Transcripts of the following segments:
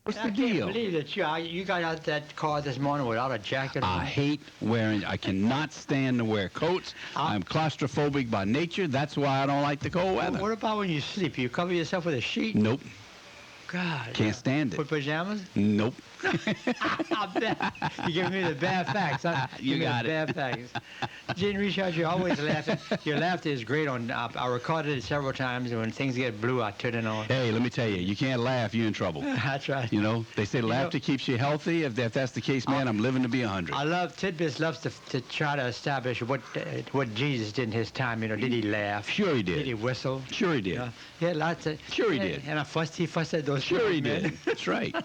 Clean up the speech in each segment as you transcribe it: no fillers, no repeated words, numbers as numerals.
What's I the can't deal? believe that you got out that car this morning without a jacket on. I cannot stand to wear coats. I'm claustrophobic by nature. That's why I don't like the cold weather. What about when you sleep? You cover yourself with a sheet? Nope. God. Can't stand it. With pajamas? Nope. You're giving me the bad facts, huh? You got it. Bad facts. Gene Richard, you're always laughing. Your laughter is great. I recorded it several times, and when things get blue, I turn it on. Hey, let me tell you can't laugh, you're in trouble. That's right. You know, they say laughter keeps you healthy. If that's the case, man, I'm living to be 100. I love Tidbits loves to try to establish what Jesus did in his time. You know, did he laugh? Sure he did. Did he whistle? Sure he did. He had lots of. Sure he did. And he fussed at those. Sure he men. did. That's right.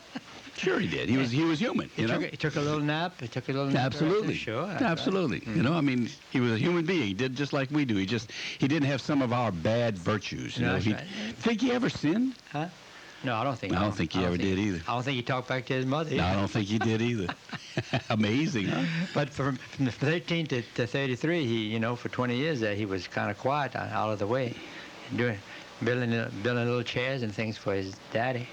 Sure he did. He was human. He took a little nap. He took a little nap. Absolutely. Sure. Absolutely. Right. You know, I mean, he was a human being. He did just like we do. He didn't have some of our bad virtues. You know, That's right. Think he ever sinned? Huh? No, I don't think. I don't think he ever did either. I don't think he talked back to his mother. No, I don't think he did either. Amazing, huh? But from 13 to 33, he, for 20 years there, he was kind of quiet, out of the way, building little chairs and things for his daddy.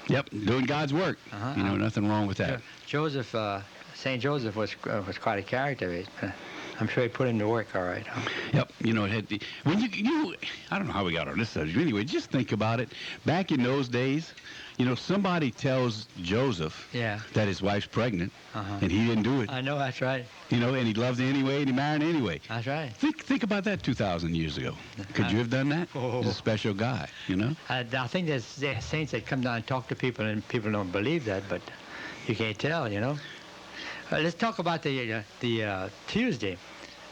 Yep, doing God's work. Nothing wrong with that. Joseph, St. Joseph was quite a character. I'm sure he put him to work all right. Huh? Yep. When I don't know how we got on this subject. Anyway, just think about it. Back in those days, somebody tells Joseph that his wife's pregnant, and he didn't do it. I know, that's right. And he loved her anyway, and he married her anyway. That's right. Think about that 2,000 years ago. Could you have done that? Oh. He's a special guy, I think there's saints that come down and talk to people, and people don't believe that, but you can't tell, let's talk about the Tuesday.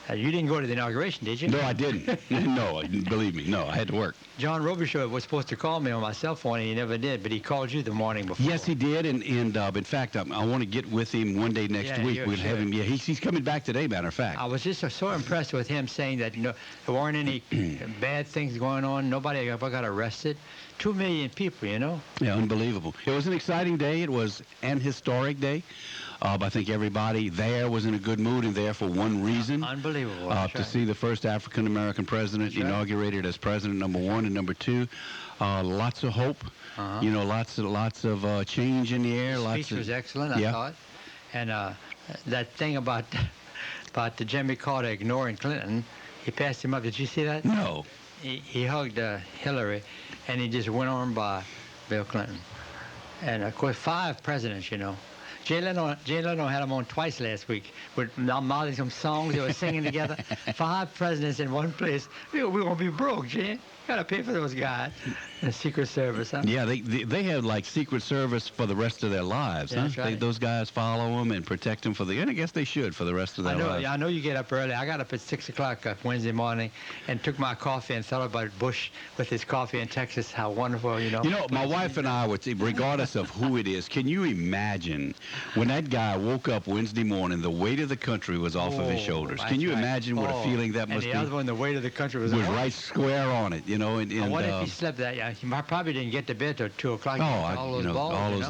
You didn't go to the inauguration, did you? No, I didn't. No, believe me. No, I had to work. John Robichaux was supposed to call me on my cell phone, and he never did, but he called you the morning before. Yes, he did, and in fact, I want to get with him one day next week. We'll have him. Yeah, he's coming back today, matter of fact. I was just so impressed with him saying that there weren't any bad things going on. Nobody ever got arrested. 2 million people, Yeah, unbelievable. It was an exciting day. It was an historic day. I think everybody there was in a good mood and there for one reason. Unbelievable. To see the first African-American president inaugurated as president, number one, and number two, lots of hope. Lots of change in the air. The speech was excellent, I thought. And that thing about the Jimmy Carter ignoring Clinton, he passed him up. Did you see that? No. He hugged Hillary, and he just went on by Bill Clinton. And, of course, 5 presidents, Jay Leno had them on twice last week with modeling some songs they were singing together. 5 presidents in one place. We're going to be broke, Jay. Got to pay for those guys. The Secret Service, huh? Yeah, they have like Secret Service for the rest of their lives, huh? That's right. Those guys follow them and protect them and I guess they should for the rest of their lives. I know you get up early. I got up at 6 o'clock Wednesday morning and took my coffee and thought about Bush with his coffee in Texas. How wonderful, My wife and I would say, regardless of who it is, can you imagine when that guy woke up Wednesday morning, the weight of the country was off of his shoulders? Can you imagine what a feeling that must be? And the other one, the weight of the country was right square on it, And what if he slept that? Yeah, he probably didn't get to bed till 2 o'clock. All those balls,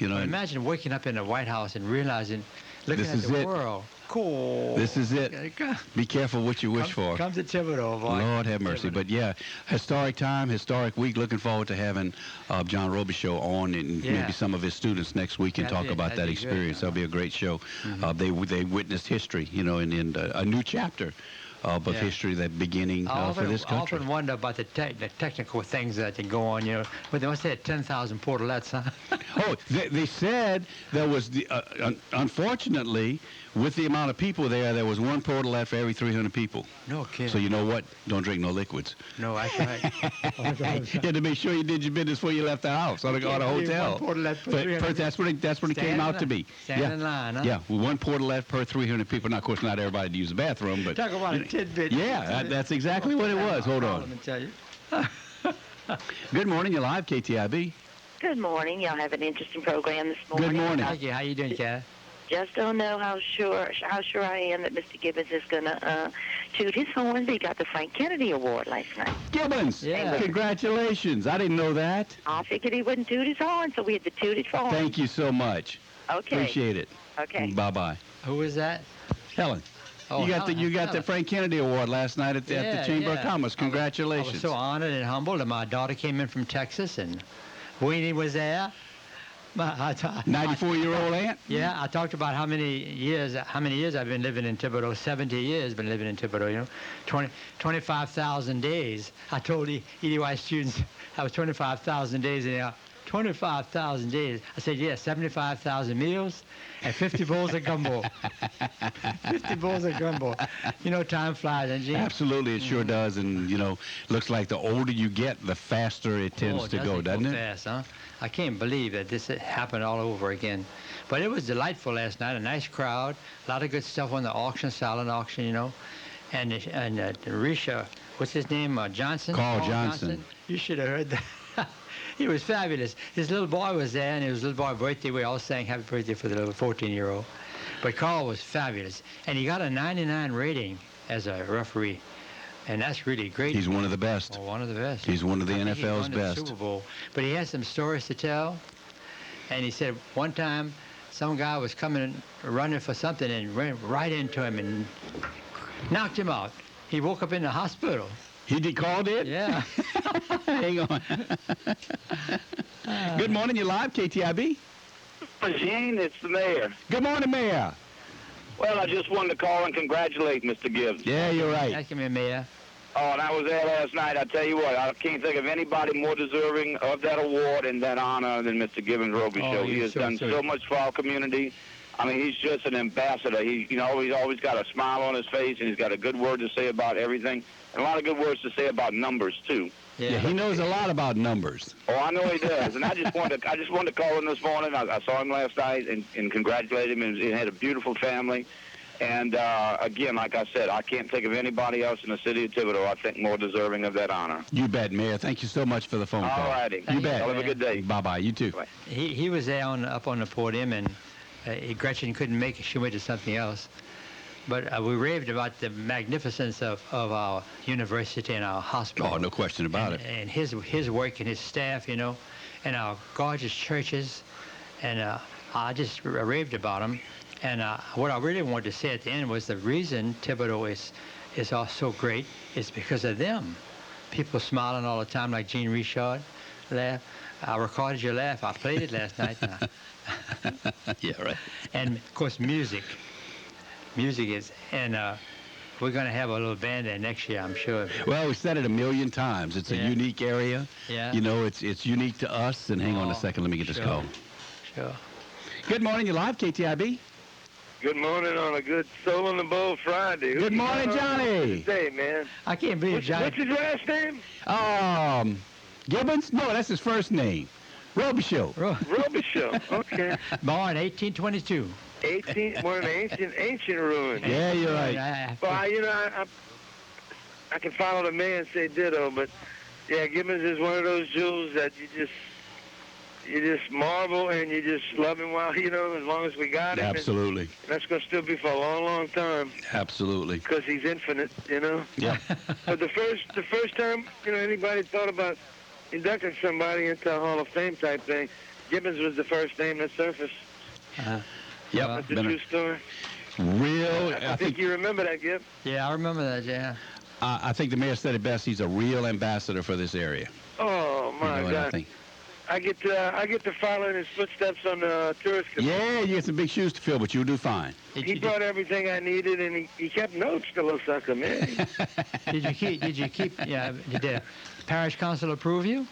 Imagine waking up in the White House and realizing, looking at the world. Cool. This is it. Be careful what you wish for. Comes to Thibodeau, boy. Lord have mercy. But yeah, historic time, historic week. Looking forward to having John Robichaux on and maybe some of his students next week and talk about that experience. That'll be a great show. They witnessed history, in a new chapter of history, that beginning for this country. I often wonder about the technical things that go on, But they must have 10,000 portalettes, huh? Oh, they said there was, unfortunately, with the amount of people there was one portalette for every 300 people. No kidding. So you know what? Don't drink no liquids. No, that's right. You had to make sure you did your business before you left the house or the hotel. One portalette for 300 that's what it came out to be. Stand in line, huh? Yeah, one portalette per 300 people. Now, of course, not everybody to use the bathroom, but... Talk about a tidbit. Yeah, that's exactly what it was. Hold on. Let me tell you. Good morning. You're live, KTIB. Good morning. Y'all have an interesting program this morning. Good morning. Thank you. How you doing, Kat? Just don't know how sure I am that Mr. Gibbons is going to toot his horn. He got the Frank Kennedy Award last night. Gibbons! Yeah. Congratulations. I didn't know that. I figured he wouldn't toot his horn, so we had to toot it for him. Thank you so much. Okay. Appreciate it. Okay. Bye-bye. Who was that? Helen. Oh, you got the Frank Kennedy Award last night at the Chamber of Commerce. Congratulations. I was so honored and humbled, and my daughter came in from Texas, and Weenie was there. My, 94-year-old aunt? Yeah, I talked about how many years I've been living in Thibodeau. 70 years been living in Thibodeau, you know. 25,000 days. I told EDY students I was 25,000 days in there. 25,000 days. I said, yeah, 75,000 meals and 50 bowls of gumbo. 50 bowls of gumbo. You know, time flies, and Gene? Absolutely, it sure does. And, you know, looks like the older you get, the faster it tends to go, doesn't it? Fast, huh? I can't believe that this happened all over again. But it was delightful last night. A nice crowd. A lot of good stuff on the auction, silent auction, you know. And Risha, what's his name? Johnson? Carl Johnson. You should have heard that. He was fabulous. His little boy was there, and it was his little boy's birthday. We all sang happy birthday for the little 14-year-old. But Carl was fabulous. And he got a 99 rating as a referee. And that's really great. He's one of the best. Oh, one of the best. He's one of the NFL's he won the best. Super Bowl. But he has some stories to tell. And he said one time some guy was running for something and ran right into him and knocked him out. He woke up in the hospital. He called it? Yeah. Hang on. Good morning. You live, KTIB? Gene, it's the mayor. Good morning, Mayor. Well, I just wanted to call and congratulate Mr. Gibbs. Yeah, you're right. Thank you, Mayor. Oh, and I was there last night. I tell you what, I can't think of anybody more deserving of that award and that honor than Mr. Gibbens Robichaux. Oh, He has done so much for our community. I mean, he's just an ambassador. He's always got a smile on his face, and he's got a good word to say about everything, and a lot of good words to say about numbers too. Yeah, he knows a lot about numbers. Oh, I know he does, and I just wanted to call him this morning. I saw him last night and congratulate him, and he had a beautiful family. And again, like I said, I can't think of anybody else in the city of Thibodeau I think more deserving of that honor. You bet, Mayor. Thank you so much for the phone call. All righty. You bet. Have a good day. Bye-bye. You too. Bye. He was there up on the podium, and Gretchen couldn't make it. She went to something else. But we raved about the magnificence of our university and our hospital. Oh, no question about it. And his work and his staff, you know, and our gorgeous churches. And I just raved about them. And what I really wanted to say at the end was the reason Thibodeau is all so great is because of them. People smiling all the time like Jean Richard laugh. I recorded your laugh. I played it last night. Yeah, right. And, of course, music. Music is, and we're going to have a little band there next year, I'm sure. Well, we said it a million times. It's a unique area. Yeah. You know, it's unique to us. And hang on a second. Let me get this call. Sure. Good morning. You live, KTIB? Good morning on a good Soul in the Bowl Friday. Good morning, Johnny. Good day, man. I can't believe Johnny. What's his last name? Gibbons? No, that's his first name. Robichaux. Robichaux. Okay. Born 1822. One of the ancient ruins. Yeah, you're right. Well, you know, I can follow the man and say ditto, but yeah, Gibbons is one of those jewels that you just marvel and you just love him while, you know, as long as we got him. Absolutely. And that's going to still be for a long, long time. Absolutely. Because he's infinite, you know. Yeah. But the first time, you know, anybody thought about inducting somebody into a Hall of Fame type thing, Gibbons was the first name that surfaced. Yep. That's a true story. Real. I think you remember that, Gib. Yeah, I remember that, yeah. I think the mayor said it best. He's a real ambassador for this area. Oh, my you know God. I think. I get to follow in his footsteps on the tourist committee. Yeah, you get some big shoes to fill, but you'll do fine. He brought everything I needed, and he kept notes, the little sucker, man. Did you keep, did the parish council approve you?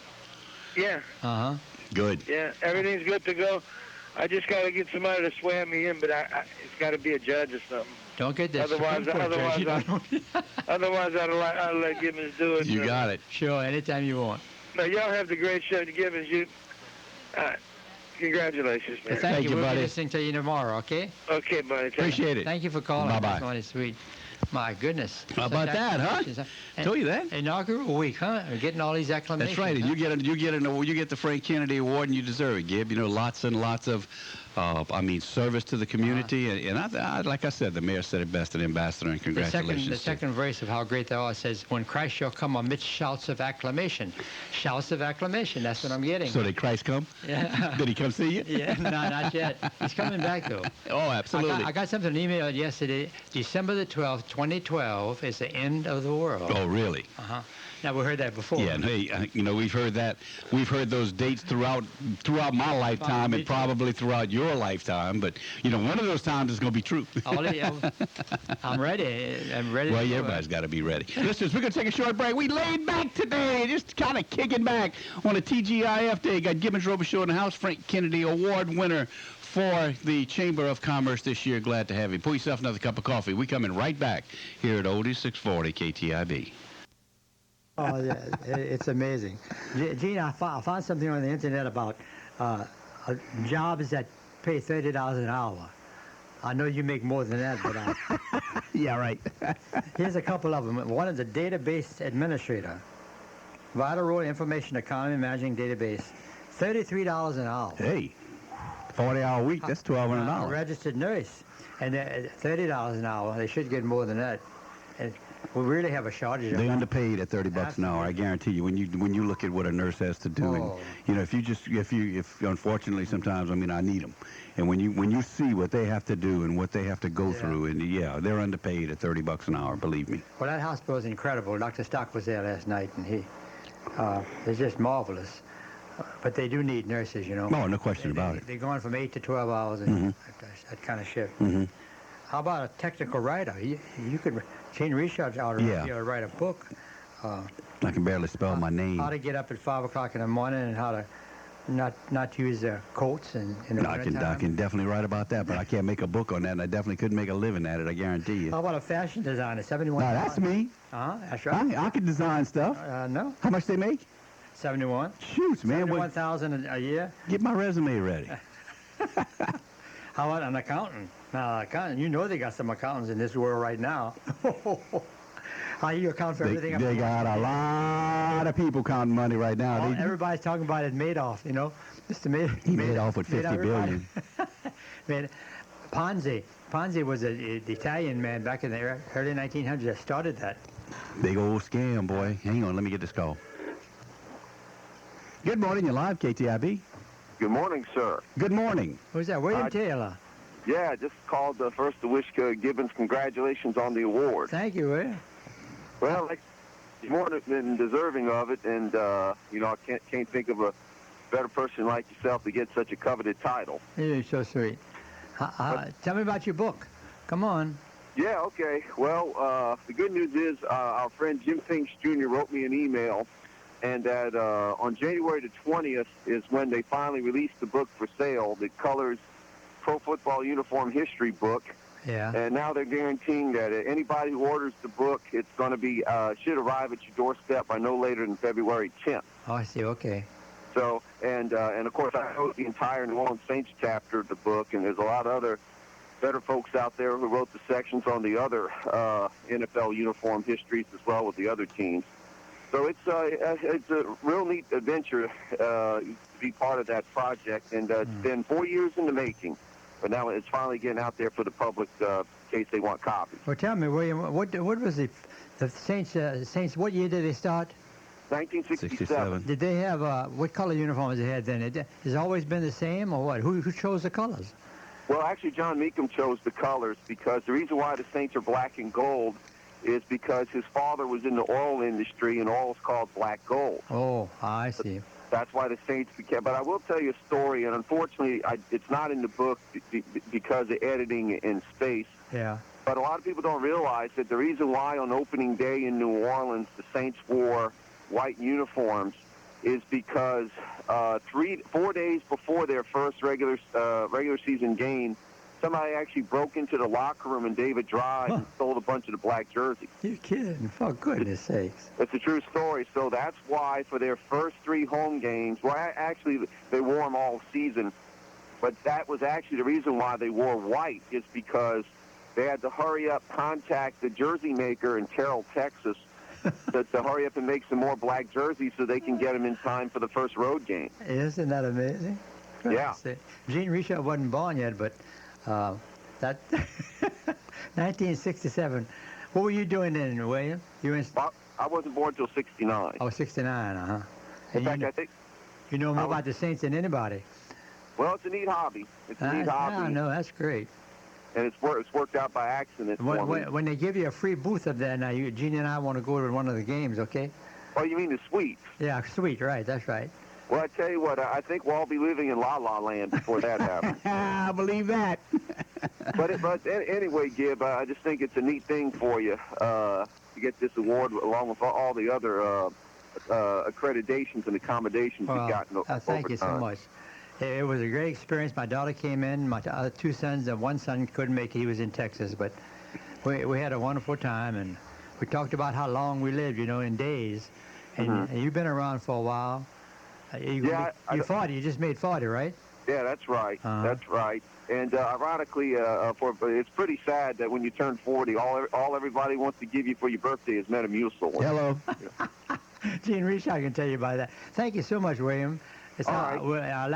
Yeah. Uh-huh. Good. Yeah, everything's good to go. I just got to get somebody to swear me in, but it's got to be a judge or something. Don't get this. Otherwise, I'll let Gibbons do it. You got it. Sure, anytime you want. No, y'all have the great show, Gibbons. Congratulations, man. Thank you. We'll We'll buddy. be listening to you tomorrow, okay? Okay, buddy. Appreciate it. Thank you for calling. Bye-bye. This one is sweet. My goodness. How about that, huh? And Told you that. Inaugural week, huh? We're getting all these acclamations. That's right. And huh? you get the Frank Kennedy Award, and you deserve it, Gib. You know, lots and lots of, service to the community. And I, like I said, the mayor said it best, an ambassador, and congratulations. The second verse of how great thou art says, when Christ shall come amidst shouts of acclamation. Shouts of acclamation, that's what I'm getting. So did Christ come? Yeah. Did he come see you? Yeah, no, not yet. He's coming back, though. Oh, absolutely. I got something emailed yesterday. December the 12th, 2012 is the end of the world. Oh, really? Uh-huh. Now, we heard that before. Yeah, and hey, we've heard that. We've heard those dates throughout my lifetime and probably throughout your lifetime. But, one of those times is going to be true. I'm ready. I'm ready. Well, everybody's got to be ready. Listeners, we're going to take a short break. We laid back today, just kind of kicking back on a TGIF day. Got Gibbens Robichaux in the house, Frank Kennedy Award winner for the Chamber of Commerce this year. Glad to have you. Pour yourself another cup of coffee. We coming right back here at Oldies 640 KTIB. Oh, yeah, it's amazing. Gene, I found something on the internet about jobs that pay $30 an hour. I know you make more than that, but yeah, right. Here's a couple of them. One is a database administrator. Vital role, information economy, managing database. $33 an hour. Hey, 40-hour week, that's $12 an hour. A registered nurse, and $30 an hour. They should get more than that. And we really have a shortage of They're underpaid at $30 an hour. I guarantee you. When you look at what a nurse has to do, and if unfortunately sometimes I need them, and when you see what they have to do and what they have to go through, and they're underpaid at $30 an hour. Believe me. Well, that hospital is incredible. Dr. Stock was there last night, and it's just marvelous. But they do need nurses, No question about it. They're going from 8 to 12 hours and that kind of shift. Mm-hmm. How about a technical writer? You could change research out to write a book. I can barely spell my name. How to get up at 5 o'clock in the morning and how to not use coats in the wintertime. I can definitely write about that, but I can't make a book on that, and I definitely couldn't make a living at it, I guarantee you. How about a fashion designer, $71? No, that's me. That's right. I can design stuff. No. How much they make? 71. Shoot, man. $71,000 a year. Get my resume ready. How about an accountant? Now, they got some accountants in this world right now. How you account for everything? They got a lot of people counting money right now. Everybody's talking about it Madoff, Mr. Madoff. He made off with $50 billion. Man, Ponzi was the Italian man back in the early 1900s that started that. Big old scam, boy. Hang on, let me get this call. Good morning, you're live, KTIB. Good morning, sir. Good morning. Who's that? William Taylor. Yeah, just called first to wish Gibbons congratulations on the award. Thank you, William. Well, he's more than deserving of it, and I can't think of a better person like yourself to get such a coveted title. You're so sweet. Tell me about your book. Come on. Yeah, okay. Well, the good news is our friend Jim Finch Jr. wrote me an email, and that on January the 20th is when they finally released the book for sale, the Colors Pro Football Uniform History book. Yeah. And now they're guaranteeing that anybody who orders the book, it's going to be should arrive at your doorstep by no later than February 10th. Oh, I see. Okay. So, and of course, I wrote the entire New Orleans Saints chapter of the book, and there's a lot of other better folks out there who wrote the sections on the other NFL uniform histories as well with the other teams. So it's a real neat adventure to be part of that project, and it's been 4 years in the making, but now it's finally getting out there for the public in case they want copies. Well, tell me, William, what was the Saints? Saints? What year did they start? 1967. Did they have what color uniforms they had then? Has it always been the same, or what? Who chose the colors? Well, actually, John Meekum chose the colors because the reason why the Saints are black and gold is because his father was in the oil industry, and oil is called black gold. Oh, I see. That's why the Saints became. But I will tell you a story, and unfortunately, it's not in the book because of editing in space. Yeah. But a lot of people don't realize that the reason why on opening day in New Orleans the Saints wore white uniforms is because 4 days before their first regular season game, somebody actually broke into the locker room in David Drive and stole a bunch of the black jerseys. You're kidding. For goodness sakes. It's a true story. So that's why for their first 3 home games, well, actually they wore them all season, but that was actually the reason why they wore white is because they had to hurry up, contact the jersey maker in Terrell, Texas, to hurry up and make some more black jerseys so they can get them in time for the first road game. Isn't that amazing? Yeah. Gene Richaud wasn't born yet, but that 1967. What were you doing then, William? You in? I wasn't born till 69. Oh, 69, uh-huh. In fact, I think you know more about the Saints than anybody. Well, it's a neat hobby. It's a neat hobby. I know, that's great. And it's worked out by accident. When they give you a free booth up there now, Gene and I want to go to one of the games, okay? Oh, you mean the suites? Yeah, suite, right, that's right. Well, I tell you what, I think we'll all be living in La La Land before that happens. I believe that. but anyway, Gib, I just think it's a neat thing for you to get this award along with all the other accreditations and accommodations you've gotten over time. Thank you so much. It was a great experience. My daughter came in. My other two sons, one son couldn't make it. He was in Texas, but we had a wonderful time, and we talked about how long we lived, in days. And you've been around for a while. You're 40. You just made 40, right? Yeah, that's right. That's right. And ironically, it's pretty sad that when you turn 40, all everybody wants to give you for your birthday is Metamucil. Hello. Gene Robichaux, I can tell you about that. Thank you so much, William. I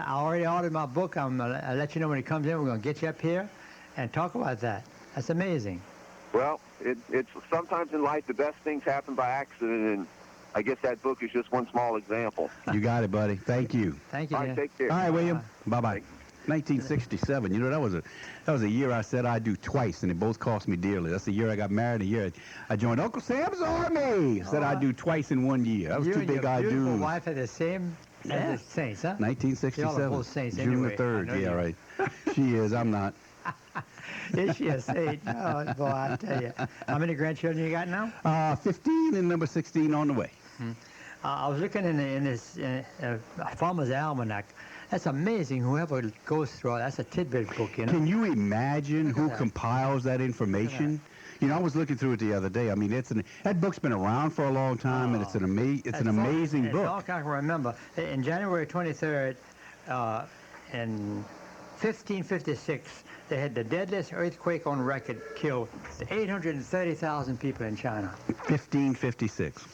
already ordered my book. I'll let you know when it comes in. We're going to get you up here and talk about that. That's amazing. Well, it's sometimes in life the best things happen by accident, and I guess that book is just one small example. You got it, buddy. Thank you. Thank you. All right, take care. All right, William. Bye-bye. 1967. That was a year I said I'd do twice, and it both cost me dearly. That's the year I got married. The year I joined Uncle Sam's Army. Said I'd do twice in 1 year. That was two big I do. You and your wife had the same as the Saints, huh? 1967. Y'all are both Saints June anyway. the 3rd. Yeah, right. She is. I'm not. Is she a saint? Oh, boy, I tell you. How many grandchildren you got now? 15 and number 16 on the way. I was looking in this Farmer's Almanac. That's amazing. Whoever goes through it, that's a tidbit book, Can you imagine who compiles that information? I was looking through it the other day. I mean, that book's been around for a long time, and it's an amazing book. All I can remember. In January 23rd, in 1556, they had the deadliest earthquake on record, killed 830,000 people in China. 1556.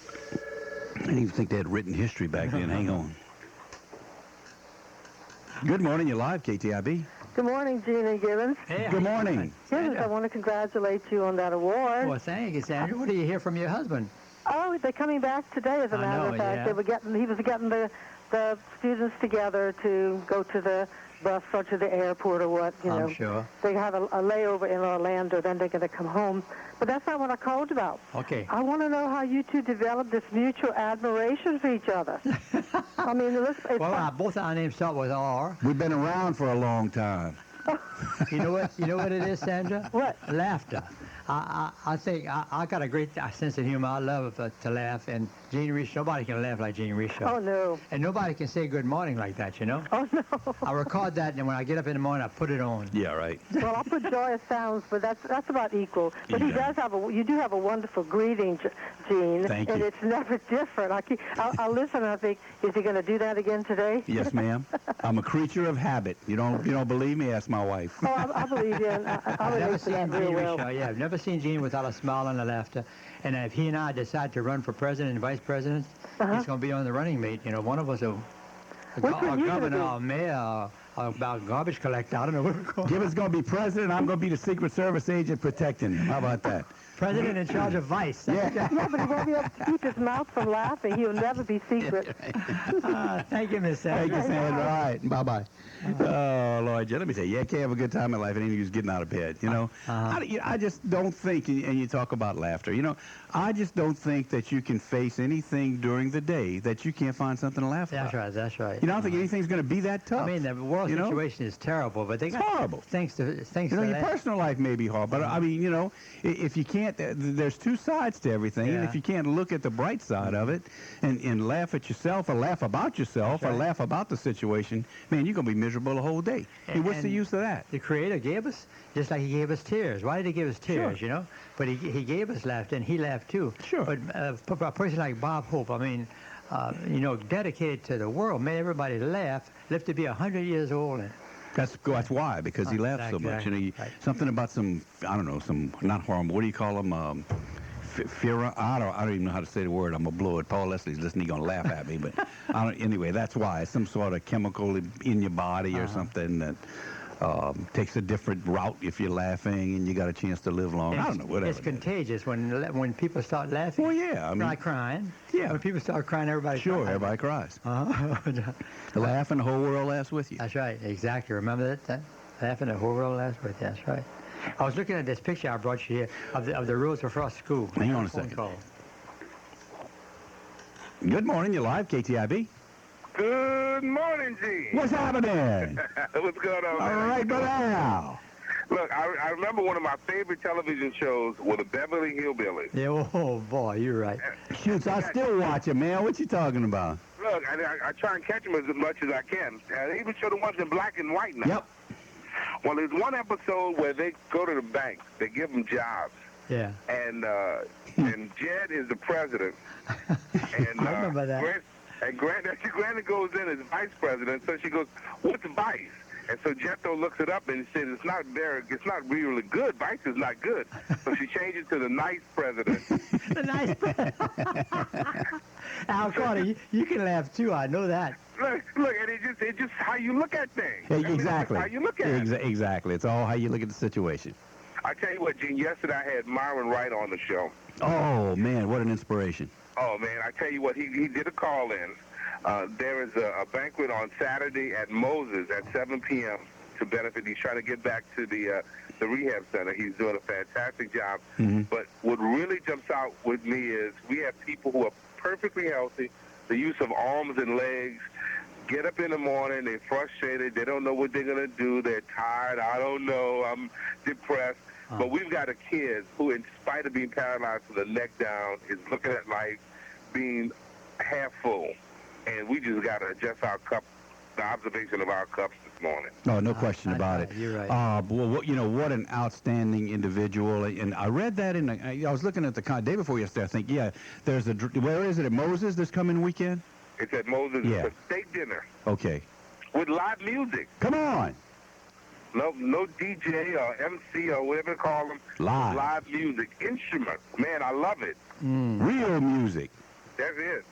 I didn't even think they had written history back then. Hang on. Good morning. You're live, KTIB. Good morning, Gene and Gibbons. Hey, good morning. Gibbons, I want to congratulate you on that award. Well, thank you, Sandra. What do you hear from your husband? Oh, they're coming back today, as a matter of fact. Yeah. He was getting the students together to go to the bus or to the airport or what, I'm sure. They have a layover in Orlando, then they're going to come home. But that's not what I called about. Okay. I want to know how you two developed this mutual admiration for each other. I mean, both our names start with R. We've been around for a long time. You know what it is, Sandra? What? Laughter. I think I got a great sense of humor. I love to laugh, and Gene Robichaux, nobody can laugh like Gene Robichaux. Oh, no. And nobody can say good morning like that, Oh, no. I record that, and when I get up in the morning, I put it on. Yeah, right. Well, I'll put joyous sounds, but that's about equal. But you do have a wonderful greeting, Gene. Thank you. And it's never different. I'll listen and I think, is he going to do that again today? Yes, ma'am. I'm a creature of habit. You don't believe me? Ask my wife. Oh, I believe you. I'll relate to that real well. I've never seen Gene without a smile and a laughter. And if he and I decide to run for president and vice president, he's going to be on the running mate. One of us will, a governor, or mayor, or about garbage collector. I don't know what we're going. Gibbons going to be president. I'm going to be the Secret Service agent protecting him. How about that? President in charge of vice. Yeah, but he won't be able to keep his mouth from laughing. He'll never be secret. Thank you, Miss Sandra. Thank you, Sandra. All right. Bye-bye. Oh, Lord, let me say, you can't have a good time in life and then you're just getting out of bed, I just don't think, and you talk about laughter, I just don't think that you can face anything during the day that you can't find something to laugh about. That's right. I don't think anything's going to be that tough. I mean, the world situation is terrible, but it's horrible. Thanks to your personal life may be hard, but I mean, if you can't, there's two sides to everything, and if you can't look at the bright side of it and laugh at yourself or laugh about yourself or laugh about the situation, man, you're going to be miserable the whole day. What's the use of that? The Creator gave us, just like he gave us tears. Why did he give us tears, But he gave us laughter, and he laughed too. Sure. But a person like Bob Hope, I mean, dedicated to the world, made everybody laugh, lived to be 100 years old. And that's why, because he laughs so much. Something about some not hormone. What do you call them? I don't even know how to say the word. I'm gonna blow it. Paul Leslie's listening. He's gonna laugh at me, but anyway, that's why. It's some sort of chemical in your body or something that takes a different route if you're laughing and you got a chance to live long. I don't know, whatever. It's contagious when people start laughing. Well, yeah, I mean, not crying. Yeah, when people start crying, everybody cries. Everybody cries. Laugh and the whole world laughs with you. That's right, exactly. Remember that? Laughing, the whole world laughs with you. That's right. I was looking at this picture I brought you here of the Rosa Frost School. Hang on a second. Good morning. You're live, KTIB. Good morning, Gene. What's happening? What's going on, man? All right, brother Al. Look, I remember one of my favorite television shows was the Beverly Hillbillies. Yeah, oh, boy, you're right. Shoots, I still watch it, man. What you talking about? Look, I try and catch them as much as I can. They even show the ones in black and white now. Yep. Well, there's one episode where they go to the bank. They give them jobs. Yeah. And Jed is the president. And I remember that. Granny goes in as vice president, so she goes, "What's vice?" And so Jethro looks it up and says, it's not really good. Vice is not good. So she changes to the nice president. The nice president. Al Carter, you can laugh too. I know that. Look, and it's just how you look at things. Yeah, exactly. How you look at it. Exactly. It's all how you look at the situation. I tell you what, Gene, yesterday I had Myron Wright on the show. Oh, man, what an inspiration. Oh, man, I tell you what, he did a call-in. There is a banquet on Saturday at Moses at 7 p.m. to benefit. He's trying to get back to the rehab center. He's doing a fantastic job. Mm-hmm. But what really jumps out with me is we have people who are perfectly healthy, the use of arms and legs, get up in the morning, they're frustrated, they don't know what they're going to do, they're tired, I don't know, I'm depressed. But we've got a kid who, in spite of being paralyzed from the neck down, is looking at life being half full. And we just got to adjust our cup, the observation of our cups this morning. Oh, no question about it. You're right. Well, what an outstanding individual. And I read that I was looking at the day before yesterday. I think, yeah, where is it, at Moses this coming weekend? It's at Moses. Yeah. It's a steak dinner. Okay. With live music. Come on. No DJ or MC or whatever they call them. Live. Live music. Instruments. Man, I love it. Real music. That's it.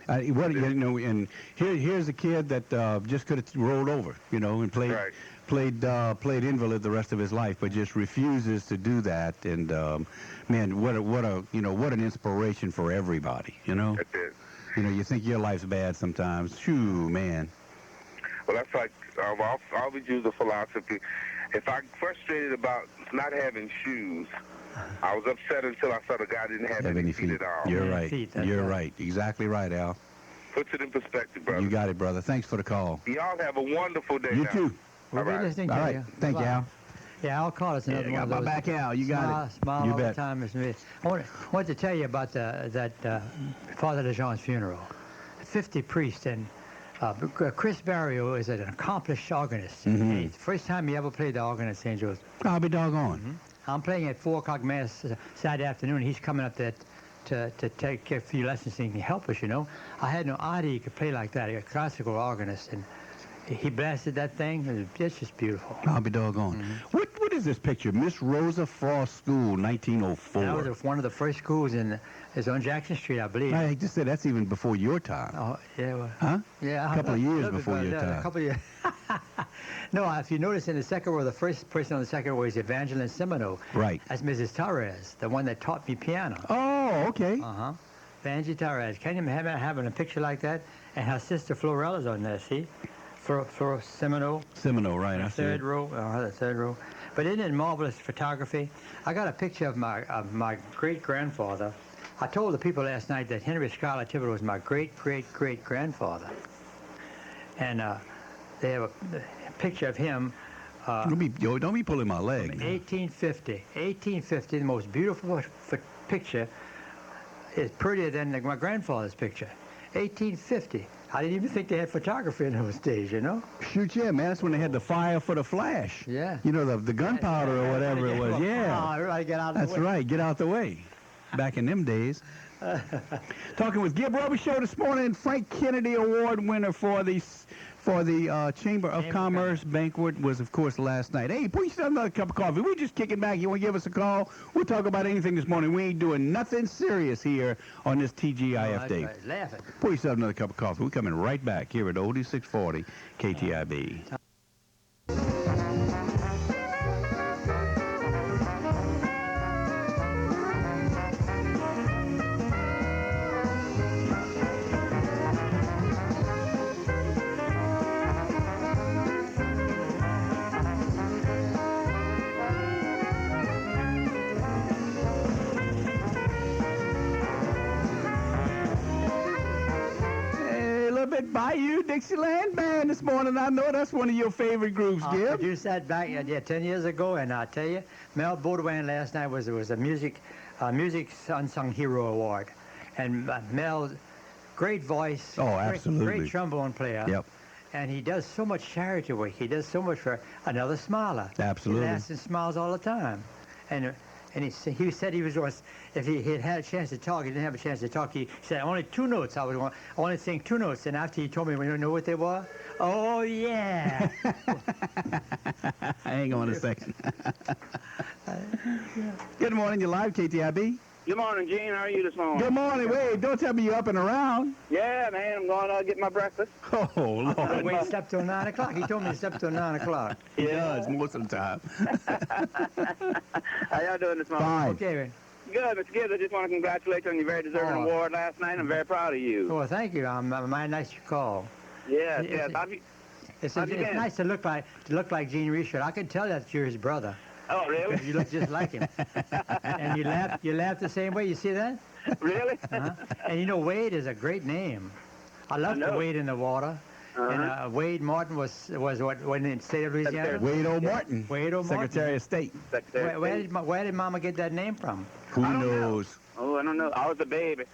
And here's a kid that just could have rolled over, and played invalid the rest of his life, but just refuses to do that. And man, what an inspiration for everybody, That's it. You think your life's bad sometimes. Shoo, man. Well, that's like I'll always use the philosophy. If I'm frustrated about not having shoes, I was upset until I saw the guy didn't have any feet at all. You're right. You're right. Exactly right, Al. Puts it in perspective, brother. You got it, brother. Thanks for the call. Y'all have a wonderful day. You now. too. We'll be listening to All right. you. Thank you, Al. Yeah, Al Carter's another one of those. Got my back, Al. You got it. Smile You all bet. the time. I wanted to tell you about that Father DeJean's funeral. 50 priests, and Chris Barrio is an accomplished organist. Mm-hmm. It's the first time he ever played the organ at St. Joe's. I'll be doggone. Mm-hmm. I'm playing at 4 o'clock Mass Saturday afternoon. He's coming up there to take a few lessons so he can help us, I had no idea he could play like that, a classical organist, and he blasted that thing. It's just beautiful. I'll be doggone. Mm-hmm. What is this picture? Miss Rosa Frost School, 1904. That was one of the first schools it's on Jackson Street, I believe. I just said that's even before your time. Oh, yeah. Well, Huh? Yeah. A couple of years before your time. A couple of years. No, if you notice in the second row, the first person on the second row is Evangeline Semino. Right. That's Mrs. Torres, the one that taught me piano. Oh, okay. Uh-huh. Vangie Torres. Can you imagine having a picture like that? And her sister Florella's on there, see? Flora Semino. Semino, right. I see Third it. row. The third row. But isn't it marvelous photography? I got a picture of my great-grandfather. I told the people last night that Henry Schuyler Thibodeau was my great-great-great-grandfather. And they have a picture of him. Don't be pulling my leg. 1850, the most beautiful picture is prettier than my grandfather's picture. 1850. I didn't even think they had photography in those days, Shoot, yeah, man. That's when they had the fire for the flash. Yeah. The gunpowder or whatever it was. Yeah. Everybody get out of the way. That's right. Get out the way. Back in them days. Talking with Gibbens Robichaux this morning, Frank Kennedy Award winner for the Chamber of Commerce banquet was, of course, last night. Hey, put yourself another cup of coffee. We're just kicking back. You want to give us a call? We'll talk about anything this morning. We ain't doing nothing serious here on this TGIF day. Right. Laughing. Pour yourself another cup of coffee. We're coming right back here at Oldie 640 KTIB. Bayou Dixieland Band this morning. I know that's one of your favorite groups, I Gib. produced that back 10 years ago, and I tell you, Mel Baudouin last night was a music unsung hero award, and Mel's great voice. Oh, absolutely. Great trombone player. Yep. And he does so much charity work. He does so much for Another Smiler. Absolutely. He laughs and smiles all the time. And he said he was going, if he had a chance to talk, he didn't have a chance to talk. He said, only 2 notes. I only sing 2 notes. And after he told me, you know what they were? Oh, yeah. Hang on a second. Good morning. You're live, KTIB. Good morning, Gene. How are you this morning? Good morning. Wait, don't tell me you're up and around. Yeah, man. I'm going to get my breakfast. Oh, Lord. Wait, slept till 9 o'clock. He told me he slept till 9 o'clock. He does most of the time. How y'all doing this morning? Fine. Okay. Good, Mr. Gibbs. I just want to congratulate you on your very deserving award last night. I'm very proud of you. Well, thank you. Mighty nice you call. Yeah, It's- yeah. It's How've you been? nice to look like Gene Richard. I can tell that you're his brother. Oh, really? You look just like him. And you laugh the same way. You see that? Really? And you know, Wade is a great name. I love to wade in the water. And Wade Martin was what in the state of Louisiana? Wade O. Martin. Wade O. Martin. Secretary of State. Where did Mama get that name from? Who knows? Oh, I don't know. I was a baby.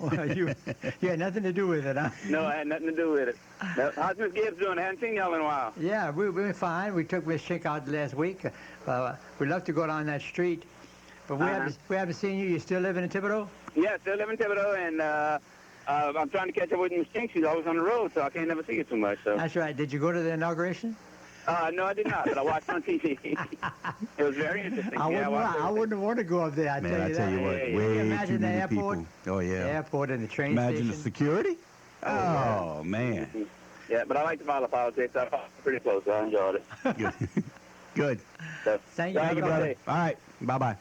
Well, you had nothing to do with it, huh? No, I had nothing to do with it. No. How's Miss Gibbs doing? I haven't seen y'all in a while. Yeah, we're fine. We took Miss Chick out last week. We'd love to go down that street, but we haven't seen you. You still living in Thibodeau? Yeah, still live in Thibodeau, and I'm trying to catch up with Miss Chick. She's always on the road, so I can't never see her too much. So. That's right. Did you go to the inauguration? No, I did not, but I watched on TV. It was very interesting. I wouldn't want to go up there. I tell you what, that. way Imagine too the many airport. people. Oh, yeah. The airport and the train Imagine station. the security. Oh, man. Yeah, but I like to follow politics. I followed pretty close, so I enjoyed it. Good. Good. So, Thank you, have a good brother. day. All right. Bye-bye.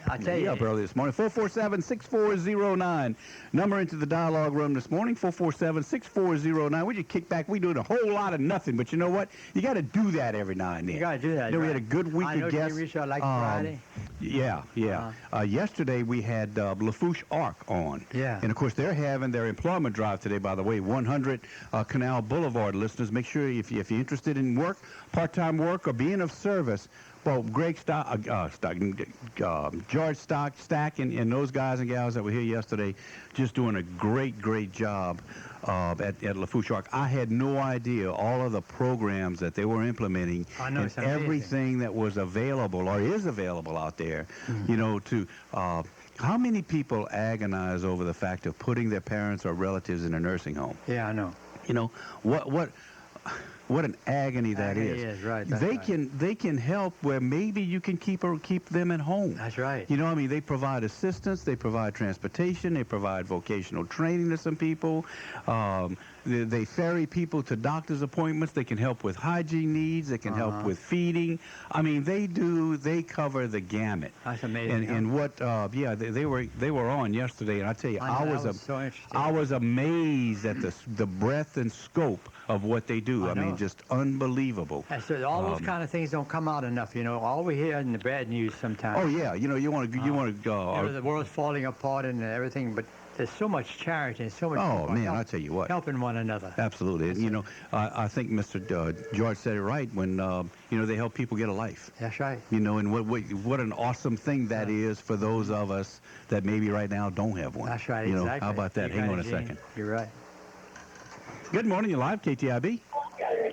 I tell you. Up early this morning. 447-6409. Number into the dialogue room this morning. 447-6409. We just kick back. We doing a whole lot of nothing, but you know what? You got to do that every now and then. You got to do that. You know, we had a good week I know of guests. Jimmy Richard liked Friday. Yeah. Yesterday we had Lafourche Arc on. Yeah. And of course they're having their employment drive today. By the way, 100 Canal Boulevard listeners. Make sure if you're interested in work, part-time work, or being of service. Well, Greg George Stack, and those guys and gals that were here yesterday, just doing a great job at Lafourche Arc. I had no idea all of the programs that they were implementing and everything that was available or is available out there. Mm-hmm. You know, how many people agonize over the fact of putting their parents or relatives in a nursing home? Yeah, I know. You know what an agony that is. Right. They can help where maybe you can keep them at home. That's right. You know, I mean, they provide assistance, they provide transportation, they provide vocational training to some people. They ferry people to doctor's appointments. They can help with hygiene needs. They can help with feeding. I mean, they cover the gamut. That's amazing. And what? They were on yesterday, and I tell you, I was amazed at the breadth and scope of what they do. I mean, just unbelievable. So all those kind of things don't come out enough. You know, all we hear in the bad news sometimes. Oh yeah, you know, you want to the world's falling apart and everything, but there's so much charity and so much. Oh man, I tell you what, helping one another. Absolutely, and you know, I think Mr. George said it right when they help people get a life. That's right. You know, and what an awesome thing that is for those of us that maybe right now don't have one. That's right. You know, exactly. how about that? Hang on a second. You're right. Good morning, you're live, KTIB.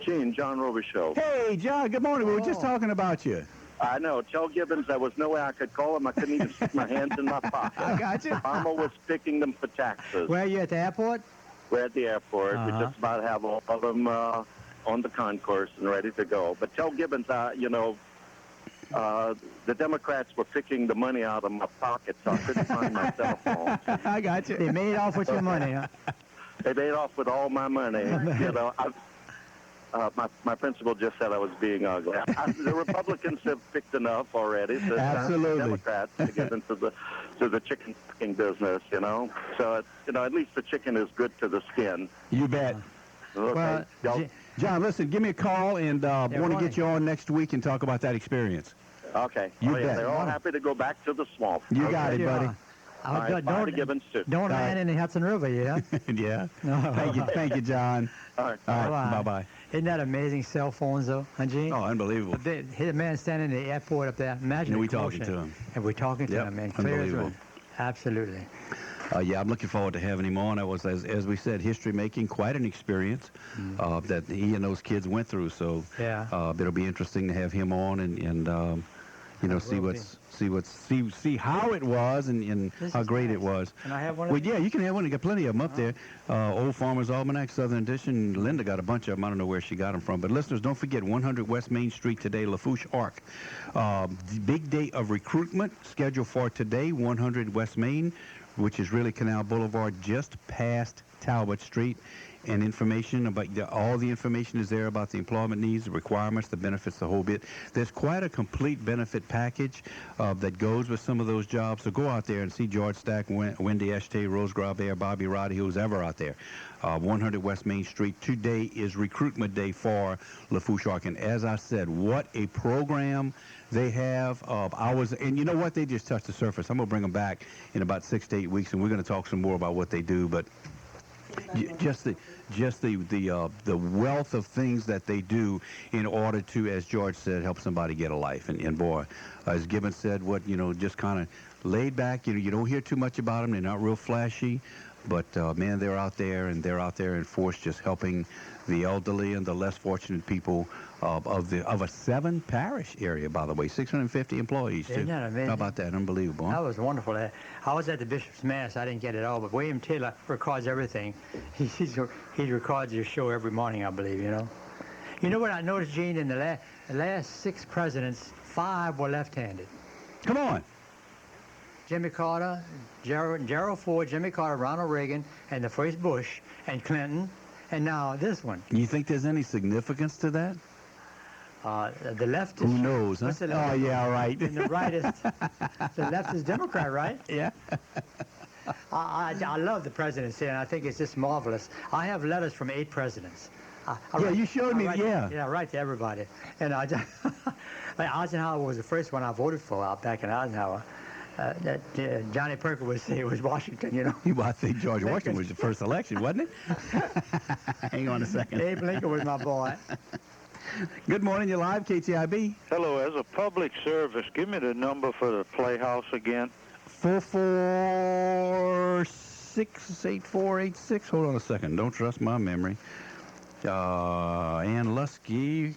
Gene, John Robichaux. Hey, John. Good morning. We were just talking about you. I know. Tell Gibbons there was no way I could call him. I couldn't even stick my hands in my pocket. I got you. Mama was picking them for taxes. Where are you, at the airport? We're at the airport. We just about have all of them on the concourse and ready to go. But tell Gibbons, the Democrats were picking the money out of my pocket, so I couldn't find my cell phone. I got you. They made off with your money, huh? They made off with all my money. You know, my principal just said I was being ugly. The Republicans have picked enough already. So Absolutely. The Democrats to get into the chicken picking business. You know, so at least the chicken is good to the skin. You bet. Okay. Well, John, listen, give me a call, and want to get you on next week and talk about that experience. Okay. You bet. They're all happy to go back to the swamp. You got it, buddy. All right, bye to Gibbons, too. Don't land in the Hudson River, yeah? Yeah. No. Thank you, John. All right. All right. Bye-bye. Isn't that amazing, cell phones, though, huh, Gene? Oh, unbelievable. Here's a man standing in the airport up there. Imagine And we the talking commotion. to him. And we're talking to him, man. Clear as Unbelievable. wind. Absolutely. Yeah, I'm looking forward to having him on. That was, as we said, history making, quite an experience that he and those kids went through. So it'll be interesting to have him on and you know, see how it was and how great it was. Can I have one? Well, yeah, you can have one. You got plenty of them up there. Old Farmer's Almanac, Southern Edition. Linda got a bunch of them. I don't know where she got them from. But listeners, don't forget 100 West Main Street today, Lafourche Arc. The big day of recruitment scheduled for today, 100 West Main, which is really Canal Boulevard, just past Talbot Street. And information about all the information is there about the employment needs, the requirements, the benefits, the whole bit. There's quite a complete benefit package that goes with some of those jobs. So go out there and see George Stack, Wendy Eshte, Rose Graubert, Bobby Roddy, who's ever out there. 100 West Main Street. Today is recruitment day for Lafourche Arc. And as I said, what a program they have. And you know what? They just touched the surface. I'm going to bring them back in about 6 to 8 weeks, and we're going to talk some more about what they do. But just the wealth of things that they do in order to, as George said, help somebody get a life. And boy, as Gibbons said, just kind of laid back. You don't hear too much about them. They're not real flashy, but man, they're out there in force, just helping the elderly and the less fortunate people of a 7-parish area, by the way, 650 employees too. Isn't that amazing? How about that? Unbelievable. Huh? That was wonderful. I was at the Bishop's Mass. I didn't get it all, but William Taylor records everything. He records your show every morning, I believe. You know what I noticed, Gene? In the last 6 presidents, 5 were left-handed. Come on. Jimmy Carter, Gerald Ford, Jimmy Carter, Ronald Reagan, and the first Bush, and Clinton, and now this one. You think there's any significance to that? The left is... Who knows, huh? The left? Oh, yeah, right. And the right is... the left is Democrat, right? Yeah. I love the presidency, and I think it's just marvelous. I have letters from 8 presidents. You showed me, yeah. Yeah, I write to everybody. And Eisenhower was the first one I voted for out back in Eisenhower. Johnny Perkins would say it was Washington, Well, I think George Washington was the first election, wasn't it? Hang on a second. Abe Lincoln was my boy. Good morning, you're live, KTIB. Hello, as a public service, give me the number for the Playhouse again. 446-8486. Hold on a second. Don't trust my memory. Ann Lusky,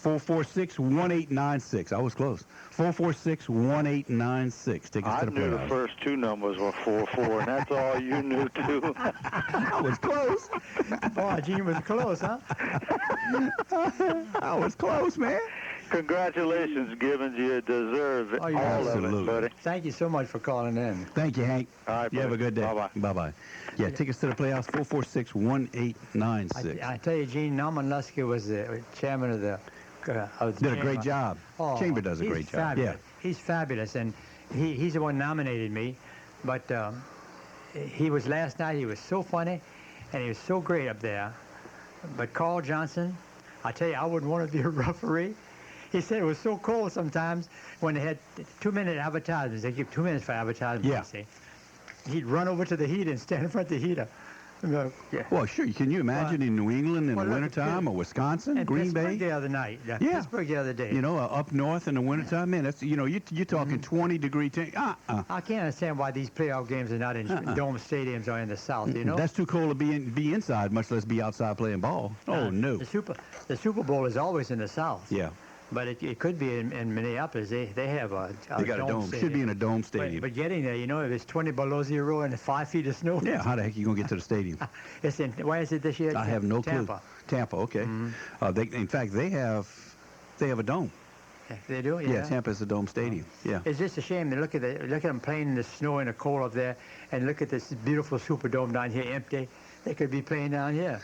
446-1896. I was close. 446-1896. Tickets to the I knew the first 2 numbers were 44, and that's all you knew, too. I was close. Boy, Gene was close, huh? I was close, man. Congratulations, Gibbons. You deserve it. Oh, all of it, buddy. Thank you so much for calling in. Thank you, Hank. All right, you have a good day. Bye-bye. Bye-bye. Yeah, tickets to the Playhouse, 446-1896. I tell you, Gene, Norman Lusky was the chairman of the Did a great job. Chamber does a great job. Fabulous. Yeah. He's fabulous, and he's the one nominated me. But he was last night. He was so funny, and he was so great up there. But Carl Johnson, I tell you, I wouldn't want to be a referee. He said it was so cold sometimes when they had 2-minute advertisements. They give 2 minutes for advertisements. Yeah. See. He'd run over to the heater and stand in front of the heater. Well, sure. Can you imagine in New England in the wintertime, or Wisconsin, Green Bay? Pittsburgh the other night. Yeah. Pittsburgh the other day. Up north in the wintertime, man, that's, you're talking 20-degree I can't understand why these playoff games are not in dome stadiums or in the South, That's too cold to be inside, much less be outside playing ball. Oh, no. The Super Bowl is always in the South. Yeah. But it could be in Minneapolis. They have a they got a dome. Stadium. Should be in a dome stadium. But getting there, if it's 20 below zero and 5 feet of snow. Yeah, how the heck are you going to get to the stadium? It's in, where is it this year? I have no Tampa. clue. Tampa, okay. In fact, they have a dome. They do? Yeah. Yeah, Tampa's a dome stadium. Yeah. It's just a shame to look at them playing in the snow and the cold up there, and look at this beautiful Superdome down here empty. They could be playing down here.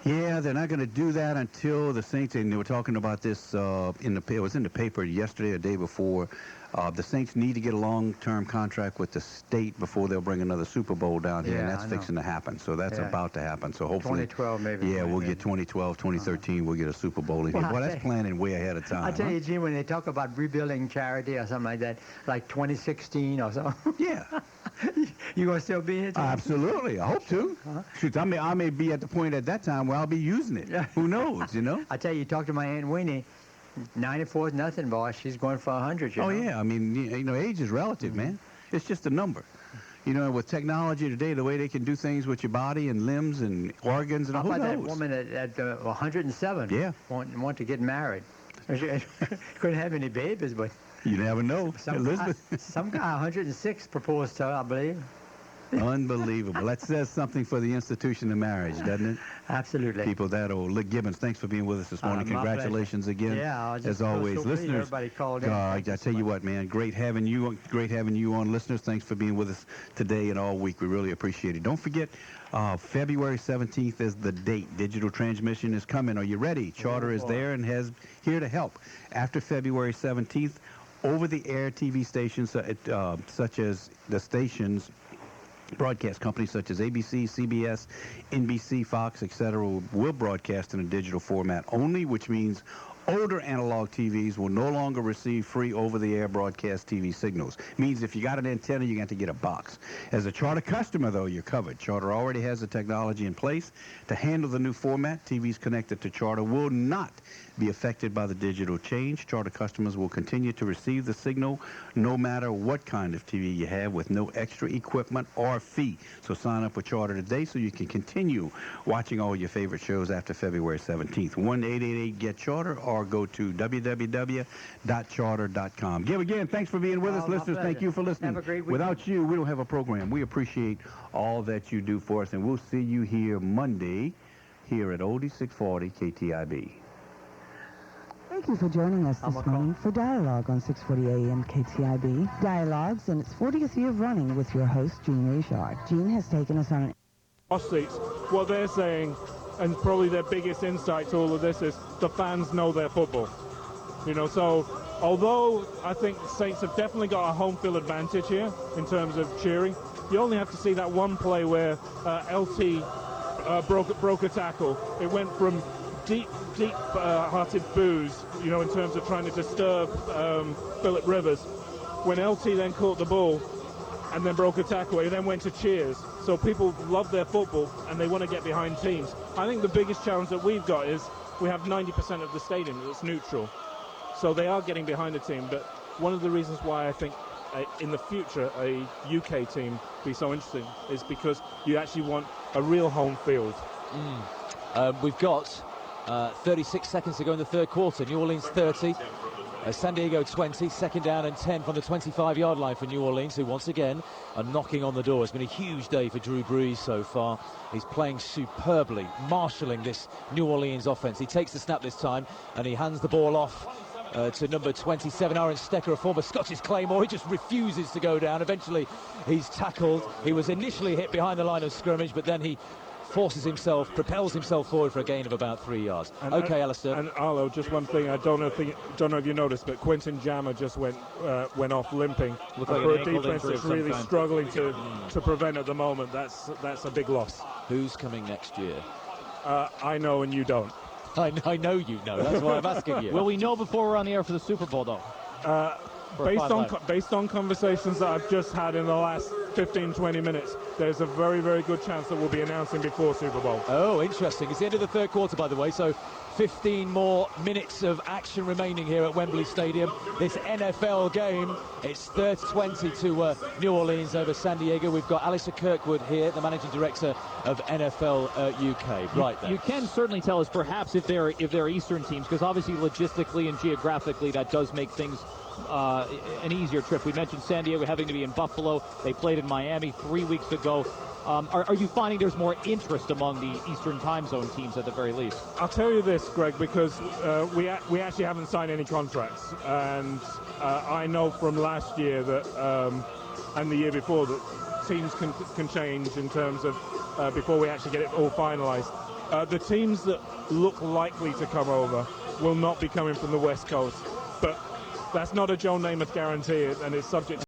Yeah, they're not going to do that until the Saints, and they were talking about this it was in the paper yesterday or the day before. The Saints need to get a long-term contract with the state before they'll bring another Super Bowl down here, and that's fixing to happen. So that's about to happen. So hopefully 2012 maybe. Yeah, we'll get 2012, 2013. We'll get a Super Bowl in here. Well, that's planning way ahead of time. I tell you, Gene, when they talk about rebuilding charity or something like that, like 2016 or something. Yeah. You gonna still be here? Absolutely, I hope to. Shoot, I may be at the point at that time where I'll be using it. Who knows? You know. I tell you, talk to my Aunt Winnie. 94 is nothing, boy. She's going for 100. You know? Yeah. I mean, you know, age is relative, man. It's just a number. You know, with technology today, the way they can do things with your body and limbs and organs and How who about knows? that woman at 107? Yeah. Want to get married. Couldn't have any babies, but You never know. some guy 106 proposed to her, I believe. Unbelievable. That says something for the institution of marriage, doesn't it? Absolutely. People that old. Look, Gibbons, thanks for being with us this morning. Congratulations again. Yeah, as always, listeners. Everybody called in. I tell you what, man, great having you on, listeners. Thanks for being with us today and all week. We really appreciate it. Don't forget, February 17th is the date. Digital transmission is coming. Are you ready? Charter is there and has here to help. After February 17th, over-the-air TV stations such as the stations. Broadcast companies such as ABC, CBS, NBC, Fox, etc. will broadcast in a digital format only, which means older analog TVs will no longer receive free over-the-air broadcast TV signals. Means if you got an antenna, you got to get a box. As a Charter customer, though, you're covered. Charter already has the technology in place to handle the new format. TVs connected to Charter will not be affected by the digital change. Charter customers will continue to receive the signal no matter what kind of TV you have with no extra equipment or fee. So sign up with Charter today so you can continue watching all your favorite shows after February 17th. 1-888-GET-CHARTER or go to www.charter.com. Gib, again, thanks for being with us. Listeners, thank you for listening. Have a great weekend. Without you, we don't have a program. We appreciate all that you do for us, and we'll see you here Monday here at Oldie 640 KTIB. Thank you for joining us this morning for Dialogue on 640 AM KTIB. Dialogues in its 40th year of running with your host, Gene Richard. Gene has taken us on an... Seats. What they're saying, and probably their biggest insight to all of this, is the fans know their football. You know, so although I think the Saints have definitely got a home field advantage here in terms of cheering, you only have to see that one play where LT broke a tackle. It went from deep-hearted boos, you know, in terms of trying to disturb Philip Rivers. When LT then caught the ball and then broke a tackle, he then went to cheers. So people love their football and they want to get behind teams. I think the biggest challenge that we've got is we have 90% of the stadium that's neutral. So they are getting behind the team. But one of the reasons why I think in the future a UK team be so interesting is because you actually want a real home field. We've got 36 seconds to go in the third quarter. New Orleans 30, San Diego 20, second down and 10 from the 25-yard line for New Orleans, who once again are knocking on the door. It's been a huge day for Drew Brees so far. He's playing superbly, marshalling this New Orleans offense. He takes the snap this time and he hands the ball off to number 27, Aaron Stecker, a former Scottish Claymore. He just refuses to go down. Eventually he's tackled. He was initially hit behind the line of scrimmage, but then he propels himself forward for a gain of about 3 yards. Okay, Alistair. And Arlo, just one thing, I don't know if you noticed, but Quentin Jammer just went off limping. For a defense that's really struggling to prevent at the moment, that's a big loss. Who's coming next year? I know and you don't. I know you know. That's why I'm asking you. Will we know before we're on the air for the Super Bowl, though? Based on conversations that I've just had in the last 15-20 minutes, there's a very, very good chance that we'll be announcing before Super Bowl. Oh, interesting. It's the end of the third quarter, by the way, so 15 more minutes of action remaining here at Wembley Stadium. This NFL game, it's 30-20 to New Orleans over San Diego. We've got Alistair Kirkwood here, the managing director of NFL UK. Right there. You can certainly tell us perhaps if they're Eastern teams, because obviously logistically and geographically that does make things an easier trip. We mentioned San Diego having to be in Buffalo. They played in Miami 3 weeks ago. Are you finding there's more interest among the Eastern time zone teams at the very least? I'll tell you this, Greg, because we actually haven't signed any contracts, and I know from last year that and the year before that teams can change in terms of before we actually get it all finalized. The teams that look likely to come over will not be coming from the West Coast, but that's not a Joe Namath guarantee, and it's subject to